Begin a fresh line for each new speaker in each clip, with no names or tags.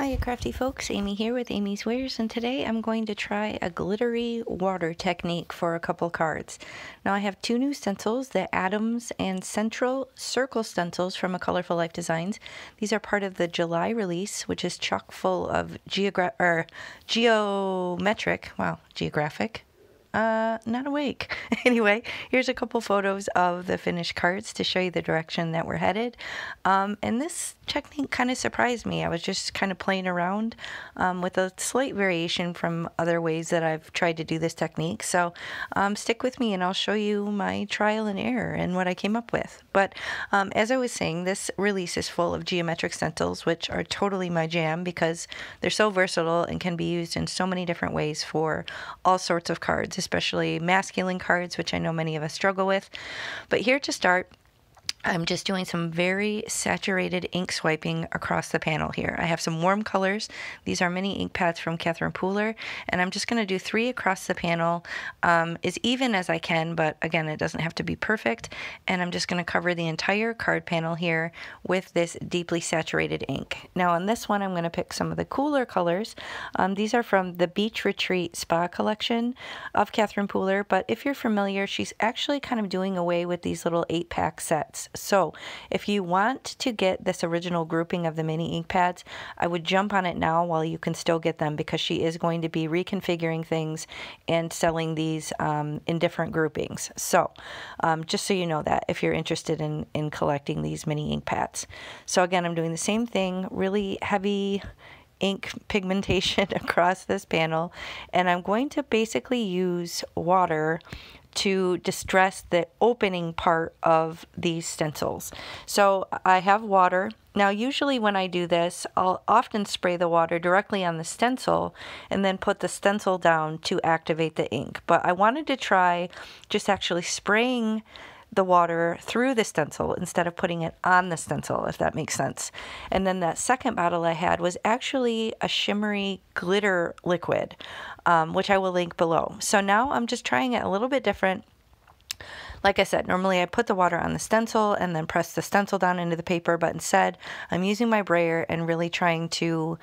Hiya crafty folks, Amy here with amyswares, and today I'm going to try a glittery water technique for a couple cards. Now I have two new stencils, the Atoms and Central Circle stencils from A Colorful Life Designs. These are part of the July release, which is chock full of geographic, not awake. Anyway, here's a couple photos of the finished cards to show you the direction that we're headed. And this technique kind of surprised me. I was just kind of playing around with a slight variation from other ways that I've tried to do this technique. So stick with me and I'll show you my trial and error and what I came up with. But as I was saying, this release is full of geometric stencils, which are totally my jam because they're so versatile and can be used in so many different ways for all sorts of cards, especially masculine cards, which I know many of us struggle with. But here to start, I'm just doing some very saturated ink swiping across the panel here. I have some warm colors. These are mini ink pads from Catherine Pooler, and I'm just going to do 3 across the panel as even as I can, but again, it doesn't have to be perfect. And I'm just going to cover the entire card panel here with this deeply saturated ink. Now on this one, I'm going to pick some of the cooler colors. These are from the Beach Retreat Spa collection of Catherine Pooler, but if you're familiar, she's actually kind of doing away with these little 8-pack sets. So if you want to get this original grouping of the mini ink pads, I would jump on it now while you can still get them, because she is going to be reconfiguring things and selling these in different groupings. So just so you know that if you're interested in collecting these mini ink pads. So again, I'm doing the same thing, really heavy ink pigmentation across this panel, and I'm going to basically use water to distress the opening part of these stencils. So I have water. Now usually when I do this, I'll often spray the water directly on the stencil and then put the stencil down to activate the ink. But I wanted to try just actually spraying the water through the stencil instead of putting it on the stencil, if that makes sense. And then that second bottle I had was actually a shimmery glitter liquid, which I will link below. So now I'm just trying it a little bit different. Like I said, normally I put the water on the stencil and then press the stencil down into the paper, but instead I'm using my brayer and really trying to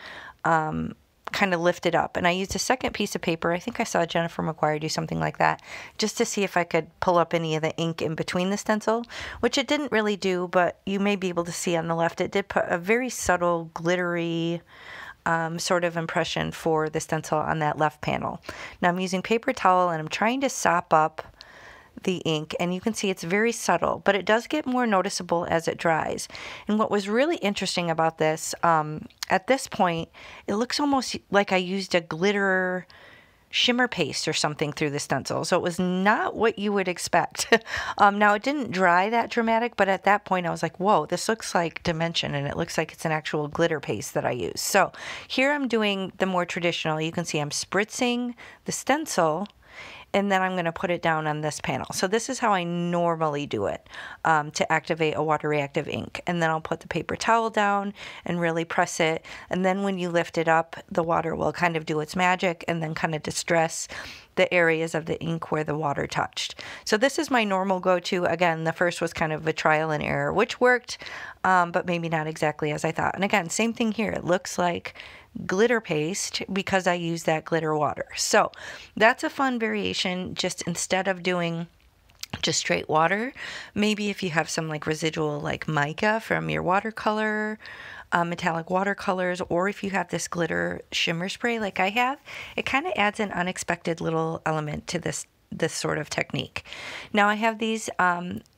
kind of lift it up. And I used a second piece of paper. I think I saw Jennifer McGuire do something like that, just to see if I could pull up any of the ink in between the stencil, which it didn't really do, but you may be able to see on the left, it did put a very subtle glittery sort of impression for the stencil on that left panel. Now I'm using paper towel and I'm trying to sop up the ink, and you can see it's very subtle, but it does get more noticeable as it dries. And what was really interesting about this, at this point, it looks almost like I used a glitter shimmer paste or something through the stencil. So it was not what you would expect. Now it didn't dry that dramatic, but at that point I was like, whoa, this looks like dimension, and it looks like it's an actual glitter paste that I use. So here I'm doing the more traditional. You can see I'm spritzing the stencil, and then I'm going to put it down on this panel. So this is how I normally do it to activate a water reactive ink. And then I'll put the paper towel down and really press it. And then when you lift it up, the water will kind of do its magic and then kind of distress the areas of the ink where the water touched. So this is my normal go-to. Again, the first was kind of a trial and error, which worked, but maybe not exactly as I thought. And again, same thing here. It looks like glitter paste because I use that glitter water. So that's a fun variation. Just instead of doing just straight water, maybe if you have some like residual like mica from your watercolor, metallic watercolors, or if you have this glitter shimmer spray like I have, it kind of adds an unexpected little element to this sort of technique. Now I have these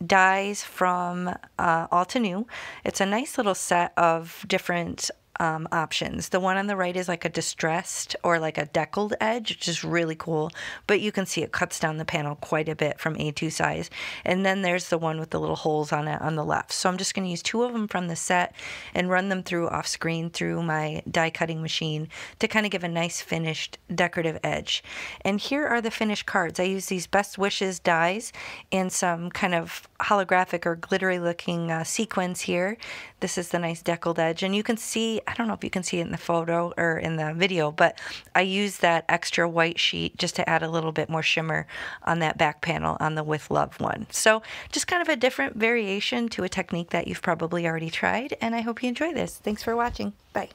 dies from Alta New. It's a nice little set of different options. The one on the right is like a distressed or like a deckled edge, which is really cool, but you can see it cuts down the panel quite a bit from A2 size. And then there's the one with the little holes on it on the left. So I'm just going to use 2 of them from the set and run them through off screen through my die cutting machine to kind of give a nice finished decorative edge. And here are the finished cards. I use these Best Wishes dies and some kind of holographic or glittery looking sequins here. This is the nice deckled edge, and you can see, I don't know if you can see it in the photo or in the video, but I use that extra white sheet just to add a little bit more shimmer on that back panel on the With Love one. So just kind of a different variation to a technique that you've probably already tried, and I hope you enjoy this. Thanks for watching. Bye.